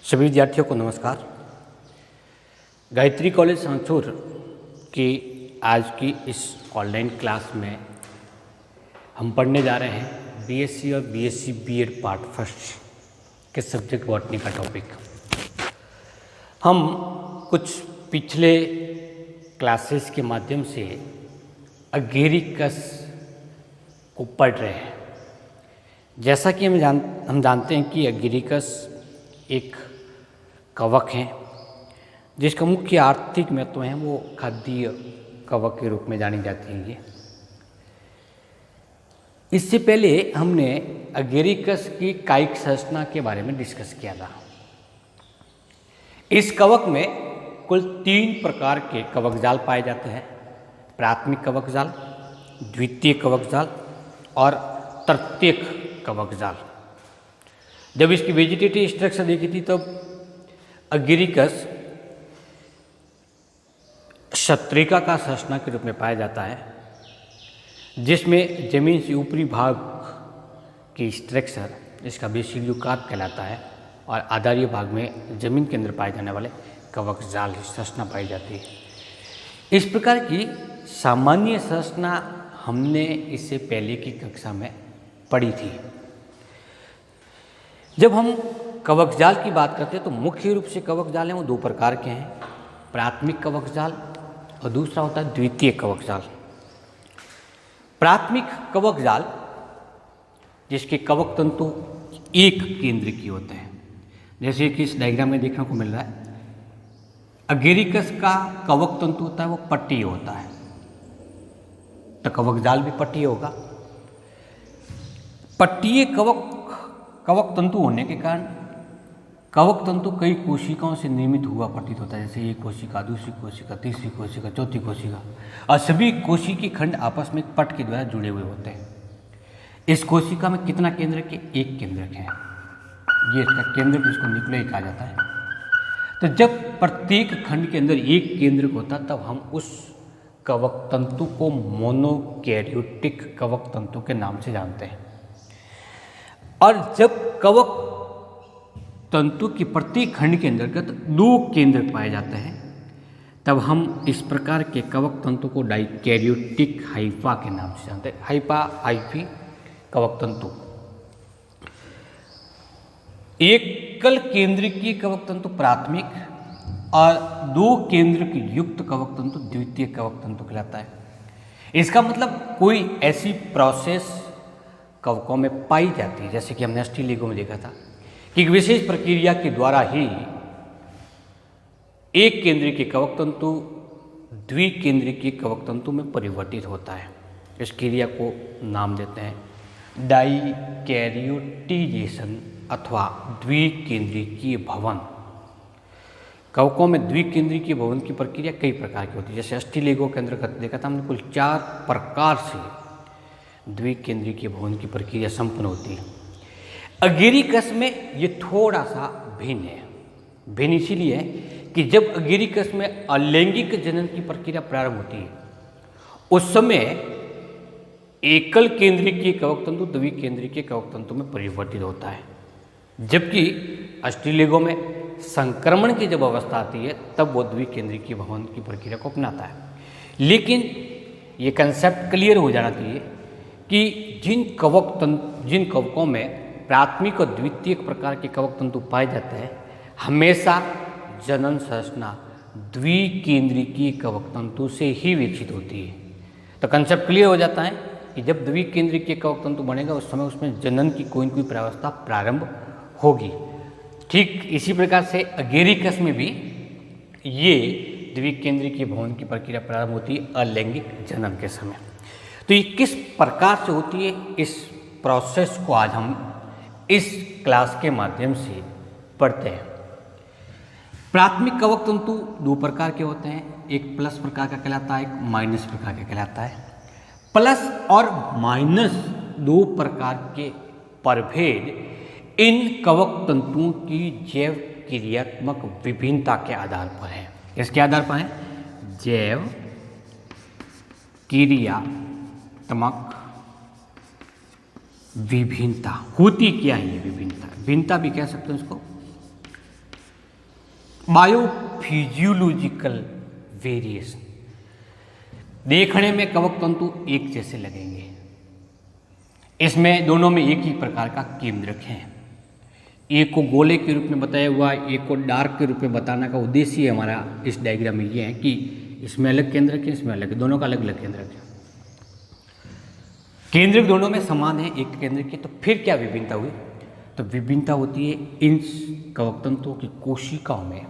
सभी विद्यार्थियों को नमस्कार। गायत्री कॉलेज सांचौर की आज की इस ऑनलाइन क्लास में हम पढ़ने जा रहे हैं बीएससी और बीएससी बीएड पार्ट फर्स्ट के सब्जेक्ट बॉटनी का टॉपिक। हम कुछ पिछले क्लासेस के माध्यम से अगेरिकस को पढ़ रहे हैं। जैसा कि हम जानते हैं कि अगेरिकस एक कवक हैं जिसका मुख्य आर्थिक महत्व है वो खाद्य कवक के रूप में जानी जाती है। ये इससे पहले हमने अगेरिकस की कायिक संरचना के बारे में डिस्कस किया था। इस कवक में कुल 3 प्रकार के कवक जाल पाए जाते हैं: प्राथमिक कवक जाल, द्वितीय कवक जाल और तृतीयक कवक जाल। जब इसकी वेजिटेटिव स्ट्रक्चर देखी थी तब अगेरिकस शत्रिका का संरचना के रूप में पाया जाता है, जिसमें जमीन से ऊपरी भाग की स्ट्रक्चर इसका बेसिलियोकार्प कहलाता है और आधारीय भाग में जमीन के अंदर पाए जाने वाले कवक जाल की संरचना पाई जाती है। इस प्रकार की सामान्य संरचना हमने इससे पहले की कक्षा में पढ़ी थी। जब हम कवक जाल की बात करते हैं तो मुख्य रूप से कवक जाल हैं वो 2 प्रकार के हैं: प्राथमिक कवक जाल और दूसरा होता है द्वितीय कवक जाल। प्राथमिक कवक जाल जिसके कवक तंतु एक केंद्र की होते हैं, जैसे कि इस डायग्राम में देखने को मिल रहा है। अगेरिकस का कवक तंतु होता है वो पट्टीय होता है, तो कवक जाल भी पट्टीय होगा। पट्टीय कवक तंतु होने के कारण कवक तंतु कई कोशिकाओं से निर्मित हुआ प्रतीत होता है, जैसे एक कोशिका, दूसरी कोशिका, तीसरी कोशिका, चौथी कोशिका, और सभी कोशिकी खंड आपस में एक पट के द्वारा जुड़े हुए होते हैं। इस कोशिका में कितना केंद्रक है? 1 केंद्रक है। ये इसका केंद्रक जिसको न्यूक्लियस कहा जाता है। तो जब प्रत्येक खंड के अंदर 1 केंद्रक होता तब हम उस कवक तंतु को मोनोकैरियोटिक कवक तंतु के नाम से जानते हैं। और जब कवक तंतु की प्रत्येक खंड के अंतर्गत 2 केंद्रक पाए जाते हैं तब हम इस प्रकार के कवक तंतु को डाइकैरियोटिक हाइफा के नाम से जानते हैं। हाइफी कवक तंतु। एकल केंद्रकीय कवक तंतु प्राथमिक और 2 केंद्रक युक्त कवक तंतु द्वितीय कवक तंतु कहलाता है। इसका मतलब कोई ऐसी प्रोसेस कवकों में पाई जाती है, जैसे कि हमने अस्टिलिगो में देखा था कि एक विशेष प्रक्रिया के द्वारा ही एक केंद्रीय कवक तंतु द्विकेंद्रीय कवक तंतु में परिवर्तित होता है। इस क्रिया को नाम देते हैं डाइकैरियोटिजेशन अथवा द्विकेंद्रीय भवन। कवकों में द्विकेंद्रीय भवन की प्रक्रिया कई प्रकार की होती है, जैसे अस्टिलिगो के अंतर्गत देखा था हमने कुल 4 प्रकार से द्विकेंद्रीय भवन की प्रक्रिया संपन्न होती है। अगेरिकस में ये थोड़ा सा भिन्न है। भिन्न इसीलिए है कि जब अगेरिकस में अलैंगिक जनन की प्रक्रिया प्रारंभ होती है उस समय एकल केंद्रीय कवक तंतु द्विकेंद्रीय कवक तंतु में परिवर्तित होता है, जबकि अस्टिलिगो में संक्रमण की जब अवस्था आती है तब वो द्विकेंद्रीय भवन की प्रक्रिया को अपनाता है। लेकिन ये कंसेप्ट क्लियर हो जाना चाहिए कि जिन कवकों में प्राथमिक और द्वितीय प्रकार के कवक तंतु पाए जाते हैं हमेशा जनन संरचना द्विकेंद्रीय कवक तंतु से ही विकसित होती है। तो कंसेप्ट क्लियर हो जाता है कि जब द्विकेंद्रीय कवक तंतु बनेगा उस समय उसमें जनन की कोई न कोई प्रावस्था प्रारंभ होगी। ठीक इसी प्रकार से अगेरिकस में भी ये द्विकेंद्रीय भवन की प्रक्रिया प्रारंभ होती है अलैंगिक जनन के समय। तो ये किस प्रकार से होती है, इस प्रोसेस को आज हम इस क्लास के माध्यम से पढ़ते हैं। प्राथमिक कवक तंतु 2 प्रकार के होते हैं, एक प्लस प्रकार का कहलाता है, एक माइनस प्रकार का कहलाता है। प्लस और माइनस 2 प्रकार के प्रभेद इन कवक तंतुओं की जैव क्रियात्मक विभिन्नता के आधार पर है। इसके आधार पर है जैव क्रियात्मक विभिन्नता। होती क्या है ये विभिन्नता? भिन्नता भी कह सकते हैं इसको। Biophysiological variation. देखने में कवक तंतु एक जैसे लगेंगे, इसमें दोनों में एक ही प्रकार का केंद्रक है। एक को गोले के रूप में बताया हुआ है, एक को डार्क के रूप में बताने का उद्देश्य हमारा इस डायग्राम में ये है कि इसमें अलग केंद्रक है, इसमें अलग, दोनों का अलग अलग केंद्रक है। केंद्रक दोनों में समान है एक केंद्रक के, तो फिर क्या विभिन्नता हुई? तो विभिन्नता होती है इन कवक तंतुओं की कोशिकाओं में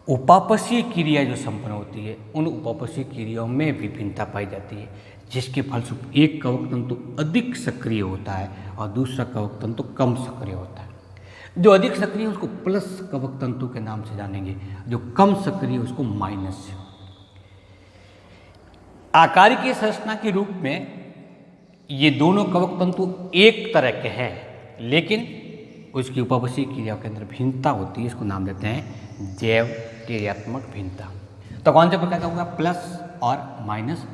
उपापचयी क्रिया जो संपन्न होती है, उन उपापचयी क्रियाओं में विभिन्नता पाई जाती है, जिसके फलस्वरूप एक कवक तंतु अधिक सक्रिय होता है और दूसरा कवक तंतु कम सक्रिय होता है। जो अधिक सक्रिय है उसको प्लस कवक तंतु के नाम से जानेंगे, जो कम सक्रिय है उसको माइनस से। आकारिकीय संरचना के रूप में ये दोनों कवक तंतु एक तरह के हैं, लेकिन उसकी उपापचयी क्रिया के अंदर भिन्नता होती है, इसको नाम देते हैं जैव क्रियात्मक भिन्नता। तो कौन से प्रकार का होगा? प्लस और माइनस,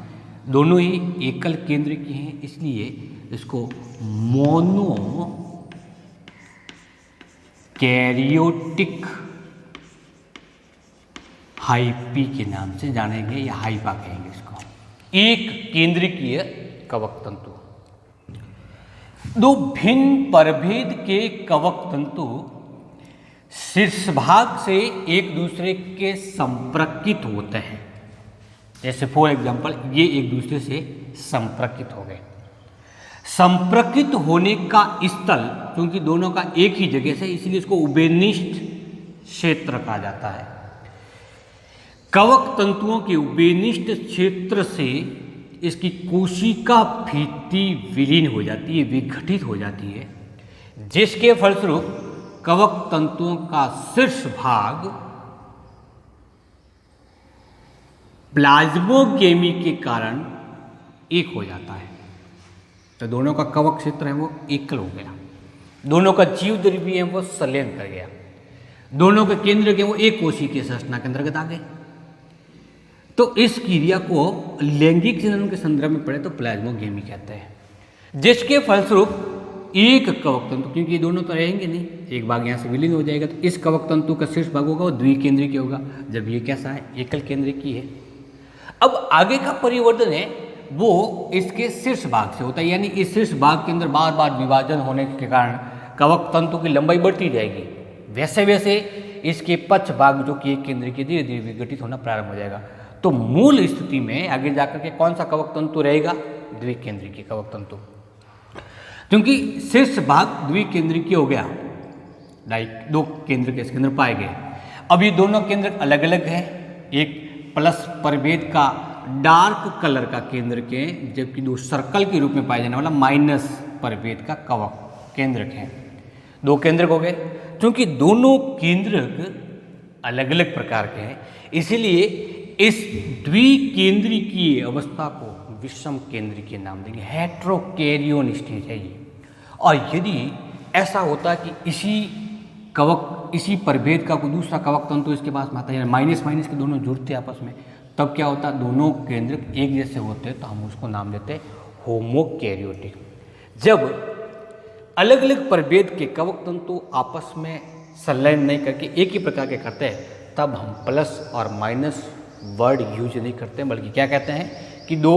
दोनों ही एकल केंद्र की हैं, इसलिए इसको मोनो कैरियोटिक हाइपी के नाम से जानेंगे या हाइपा कहेंगे इसको। एक केंद्रीय कवक तंतु। दो भिन्न प्रभेद के कवक तंतु शीर्ष भाग से एक दूसरे के संपर्कित होते हैं। जैसे फॉर एग्जांपल ये एक दूसरे से संपर्कित हो गए। संपर्कित होने का स्थल क्योंकि दोनों का एक ही जगह से, इसलिए इसको उभयनिष्ठ क्षेत्र कहा जाता है। कवक तंतुओं के उभयनिष्ठ क्षेत्र से इसकी कोशिका भित्ति विलीन हो जाती है, विघटित हो जाती है, जिसके फलस्वरूप कवक तंतुओं का शीर्ष भाग प्लाज्मोगेमी के कारण एक हो जाता है। तो दोनों का कवक क्षेत्र है वो एकल हो गया, दोनों का जीव द्रव्य है वो संलयन कर गया, दोनों के केंद्र के वो एक कोशिकीय संरचना के अंतर्गत आ गए। तो इस क्रिया को लैंगिक जनन के संदर्भ में पढ़े तो प्लाज्मोगेमी कहते हैं, जिसके फलस्वरूप एक कवक तंतु, क्योंकि ये दोनों तो रहेंगे नहीं, एक भाग यहाँ से विलीन हो जाएगा, तो इस कवक तंतु का शीर्ष भाग होगा वो द्विकेंद्रिक होगा, जब ये कैसा है? एकल केंद्रिक की है। अब आगे का परिवर्तन है वो इसके शीर्ष भाग से होता है, यानी इस शीर्ष भाग के अंदर बार बार विभाजन होने के कारण कवक तंतु की लंबाई बढ़ती जाएगी, वैसे वैसे इसके पक्ष भाग जो कि एक केंद्र के धीरे धीरे विघटित होना प्रारंभ हो जाएगा। तो मूल स्थिति में आगे जाकर के कौन सा कवक तंतु रहेगा? द्विकेंद्रिक कवक तंतु, क्योंकि शीर्ष भाग द्विकेंद्रिक हो गया, लाइक दो केंद्र के इसके अंदर पाए गए। अब ये दोनों केंद्र अलग अलग है, एक प्लस प्रभेद का डार्क कलर का केंद्र के, जबकि दो सर्कल के रूप में पाया जाने वाला माइनस प्रभेद का कवक केंद्रक है। दो केंद्रक हो गए, क्योंकि दोनों केंद्रक अलग अलग प्रकार के हैं, इसीलिए इस द्विकेंद्रीय अवस्था को विषम केंद्रीय नाम देंगे। हेट्रोकैरियोन स्टेज है ये। और यदि ऐसा होता कि इसी प्रभेद का कोई दूसरा कवक तंतु इसके पास में आता है, माइनस माइनस के दोनों जुड़ते आपस में, तब क्या होता? दोनों केंद्रक एक जैसे होते तो हम उसको नाम देते होमोकैरियोटिक। जब अलग अलग प्रभेद के कवक तंतु आपस में संलयन नहीं करके एक ही प्रकार के करते हैं, तब हम प्लस और माइनस वर्ड यूज नहीं करते, बल्कि क्या कहते हैं कि दो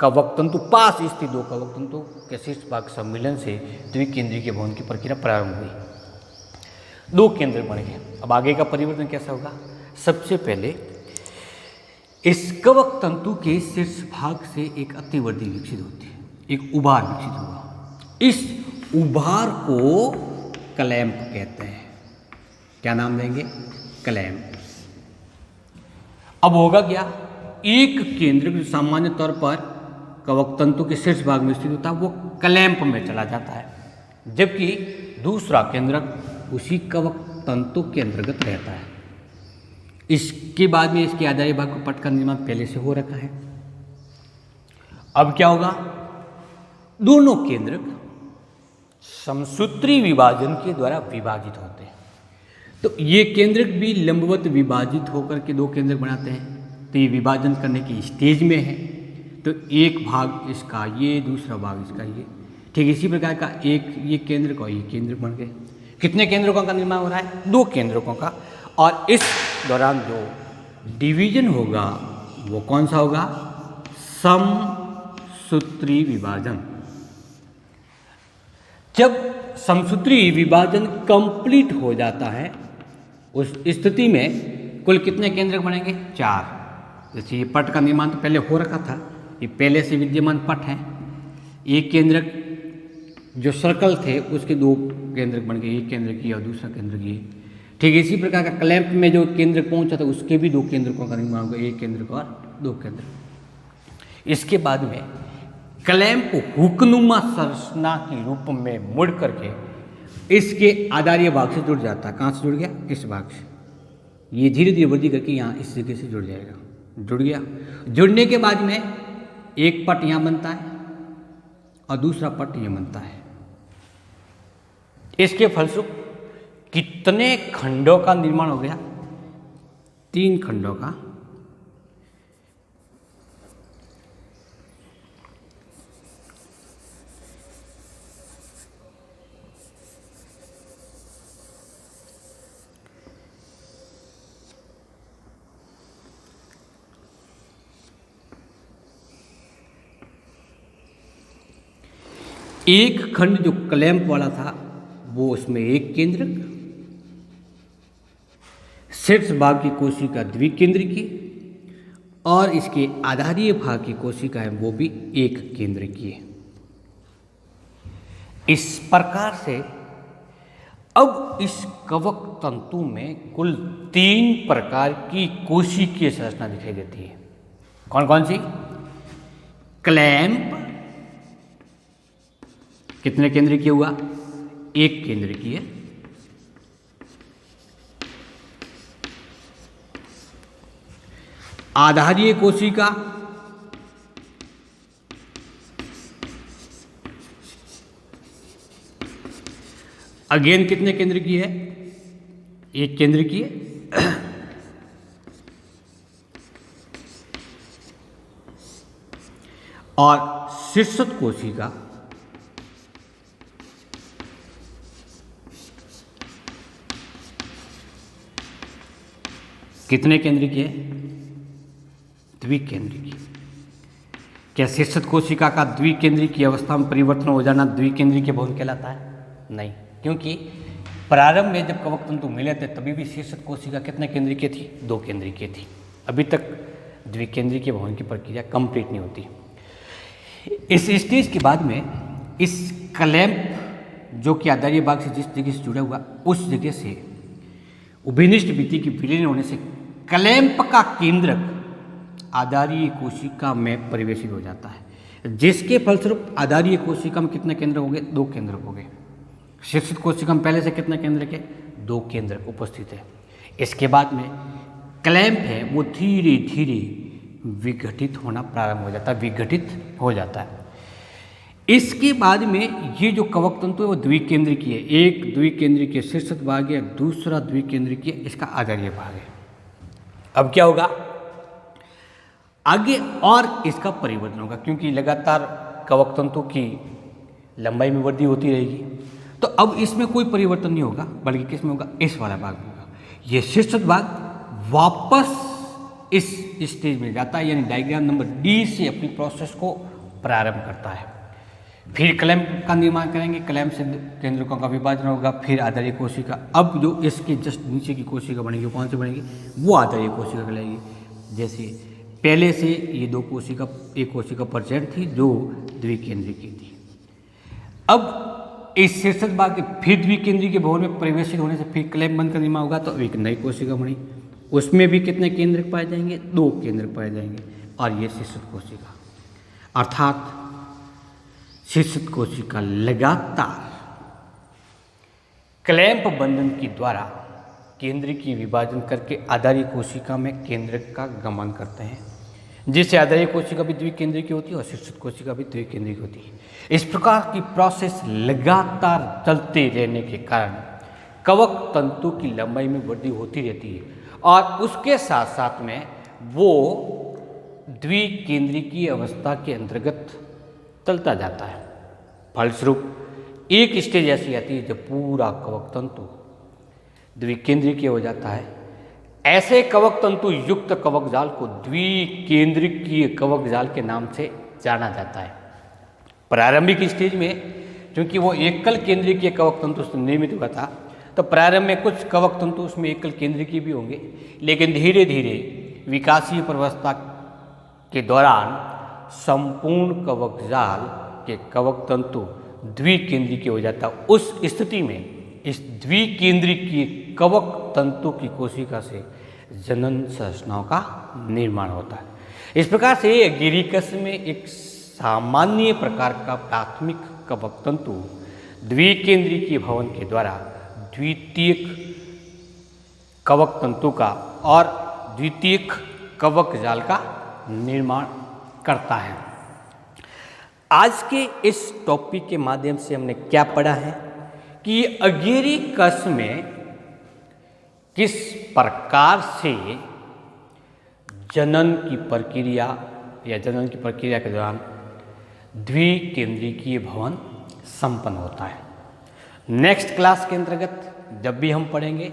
कवक तंतु पास स्थित दो कवक तंतु के शीर्ष भाग सम्मिलन से द्विकेंद्रीय भवन की प्रक्रिया प्रारंभ हुई, दो केंद्र बन गए। अब आगे का परिवर्तन कैसा होगा? सबसे पहले इस कवक तंतु के शीर्ष भाग से एक अतिवर्धी विकसित होती है, एक उभार विकसित हुआ। इस उभार को क्लैंप कहते हैं। क्या नाम देंगे? क्लैंप। अब होगा क्या? एक केंद्र जो सामान्य तौर पर कवक तंतु के शीर्ष भाग में स्थित होता है वो क्लैंप में चला जाता है, जबकि दूसरा केंद्रक उसी कवक तंतु के अंतर्गत रहता है। इसके बाद में इसके आधारी भाग को पट का निर्माण पहले से हो रखा है। अब क्या होगा? दोनों केंद्रक समसूत्री विभाजन के द्वारा विभाजित होते हैं। तो ये केंद्रक भी लंबवत विभाजित होकर के दो केंद्रक बनाते हैं। तो ये विभाजन करने की स्टेज में है, तो एक भाग इसका ये, दूसरा भाग इसका ये। ठीक इसी प्रकार का एक ये केंद्र का ये केंद्र बन गए, कितने केंद्रकों का निर्माण हो रहा है? 2 केंद्रकों का। और इस दौरान जो डिवीजन होगा वो कौन सा होगा? समसूत्री विभाजन। जब समसूत्री विभाजन कंप्लीट हो जाता है उस स्थिति में कुल कितने केंद्रक बनेंगे? 4। जैसे ये पट का निर्माण तो पहले हो रखा था, ये पहले से विद्यमान पट है। एक केंद्रक जो सर्कल थे उसके 2 केंद्रक बन गए, एक केंद्रक ये और दूसरा केंद्रक ये। ठीक इसी प्रकार का क्लैंप में जो केंद्रक पहुंचा था उसके भी 2 केंद्रकों का निर्माण होगा, एक केंद्रक और 2 केंद्रक। इसके बाद में क्लैंप हुकनुमा संरचना के रूप में मुड़ करके इसके आधारीय भाग से जुड़ जाता है। कहाँ से जुड़ गया? इस भाग से। ये धीरे धीरे वृद्धि करके यहाँ इस जगह से जुड़ जाएगा, जुड़ गया। जुड़ने के बाद में एक पट यहाँ बनता है और दूसरा पट यहाँ बनता है। इसके फलस्वरूप कितने खंडों का निर्माण हो गया? 3 खंडों का। एक खंड जो क्लैंप वाला था वो उसमें एक केंद्रक, शीर्ष भाग की कोशिका द्विकेंद्रिकी और इसके आधारीय भाग की कोशिका है वो भी एक केंद्रिकी है। इस प्रकार से अब इस कवक तंतु में कुल 3 प्रकार की कोशिकीय संरचना दिखाई देती है। कौन कौन सी? क्लैंप कितने केंद्रिकीय हुआ? एक केंद्रिकीय। आधारीय कोशिका अगेन कितने केंद्रिकीय है? एक केंद्रिकीय। और शीर्षक कोशिका कितने केंद्रिकीय? द्विकेंद्रिकीय। क्या शीर्षक कोशिका का द्विकेंद्रिकीय अवस्था में परिवर्तन हो जाना द्विकेंद्रिकीय भवन कहलाता है? नहीं, क्योंकि प्रारंभ में जब कवक तंतु मिले थे तभी भी शीर्षक कोशिका कितने केंद्रिकीय थी? 2 केंद्रिकीय थी। अभी तक द्विकेंद्रिकीय भवन की प्रक्रिया कंप्लीट नहीं होती। इस स्टेज के बाद में इस क्लैंप जो कि आधारीय भाग से जिस जगह से जुड़ा हुआ उस जगह से उभयनिष्ठ भित्ति की विलीन होने से क्लैंप का केंद्रक आधारीय कोशिका में परिवेशित हो जाता है, जिसके फलस्वरूप आधारीय कोशिका में कितने केंद्र हो गए? 2 केंद्र हो गए। शीर्षक कोशिका में पहले से कितने केंद्र के? 2 केंद्र उपस्थित है। इसके बाद में क्लैंप है वो धीरे धीरे विघटित होना प्रारंभ हो जाता है, विघटित हो जाता है। इसके बाद में ये जो कवक तंतु है वो द्विकेंद्रिकीय है। एक द्विकेंद्रिकीय शीर्षक भाग है, दूसरा द्विकेंद्रिकीय इसका आधारीय भाग है। अब क्या होगा आगे? और इसका परिवर्तन होगा, क्योंकि लगातार कवक तंतु की लंबाई में वृद्धि होती रहेगी। तो अब इसमें कोई परिवर्तन नहीं होगा, बल्कि किस में होगा? इस वाला भाग में होगा। ये शीर्षक भाग वापस इस स्टेज में जाता है, यानी डायग्राम नंबर डी से अपनी प्रोसेस को प्रारंभ करता है। फिर क्लैंप का निर्माण करेंगे, क्लैंप से केंद्रकों का विभाजन होगा, फिर आधारीय कोशिका। अब जो इसके जस्ट नीचे की कोशिका बनेगी वो कौन सी बनेगी? वो आधारीय कोशिका कहलाएगी। जैसे पहले से ये 2 कोशिका, एक कोशिका प्रेजेंट थी जो द्विकेंद्रिकीय थी। अब इस शीर्षक भाग के फिर द्विकेंद्रिकीय भवन में प्रवेशित होने से फिर क्लैंप बंद का निर्माण होगा, तो एक नई कोशिका बनी। उसमें भी कितने केंद्रक पाए जाएंगे? 2 केंद्रक पाए जाएंगे। और ये शीर्षक कोशिका, अर्थात शीर्षक कोशिका लगातार क्लैंप बंधन के द्वारा केंद्रीय विभाजन करके आधारीय कोशिका में केंद्रक का गमन करते हैं, जिससे आधारीय कोशिका भी द्विकेंद्रिक होती है और शीर्षक कोशिका भी द्विकेंद्रिक होती है। इस प्रकार की प्रोसेस लगातार चलते रहने के कारण कवक तंतु की लंबाई में वृद्धि होती रहती है और उसके साथ साथ में वो द्विकेंद्रिकीय अवस्था के अंतर्गत चलता जाता है। फलस्वरूप एक स्टेज ऐसी आती है जब पूरा कवक तंतु द्विकेंद्रीय हो जाता है। ऐसे कवक तंतु युक्त कवक जाल को द्विकेंद्रीय कवक जाल के नाम से जाना जाता है। प्रारंभिक स्टेज में क्योंकि वो एकल केंद्रीय कवक तंतु से निर्मित हुआ था, तो प्रारंभ में कुछ कवक तंतु उसमें एकल केंद्रीय भी होंगे, लेकिन धीरे धीरे विकासीय प्रवस्था के दौरान संपूर्ण कवक जाल के कवक तंतु द्विकेंद्रीय हो जाता है। उस स्थिति में इस द्विकेंद्रीय कवक तंतु की कोशिका से जनन संरचनाओं का निर्माण होता है। इस प्रकार से गिरिकस में एक सामान्य प्रकार का प्राथमिक कवक तंतु द्विकेंद्रीय भवन के द्वारा द्वितीयक कवक तंतु का और द्वितीयक कवक जाल का निर्माण करता है। आज के इस टॉपिक के माध्यम से हमने क्या पढ़ा है कि अगेरिकस में किस प्रकार से जनन की प्रक्रिया या जनन की प्रक्रिया के दौरान द्विकेंद्रीय भवन संपन्न होता है। नेक्स्ट क्लास के अंतर्गत जब भी हम पढ़ेंगे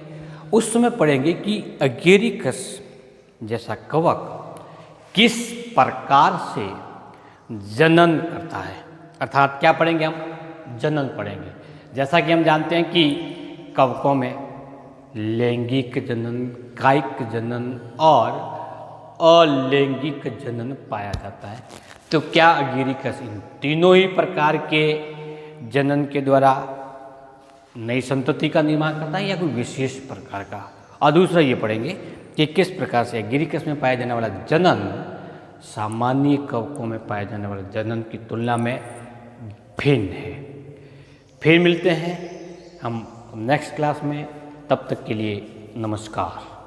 उस समय पढ़ेंगे कि अगेरिकस जैसा कवक किस प्रकार से जनन करता है, अर्थात क्या पढ़ेंगे हम, जनन पढ़ेंगे। जैसा कि हम जानते हैं कि कवकों में लैंगिक जनन, कायिक जनन और अलैंगिक जनन पाया जाता है। तो क्या अगेरिकस इन तीनों ही प्रकार के जनन के द्वारा नई संतति का निर्माण करता है या कोई विशेष प्रकार का? और दूसरा ये पढ़ेंगे कि किस प्रकार से अगेरिकस में पाया जाने वाला जनन सामान्य कवकों में पाए जाने वाले जनन की तुलना में भिन्न है। फिर मिलते हैं हम नेक्स्ट क्लास में, तब तक के लिए नमस्कार।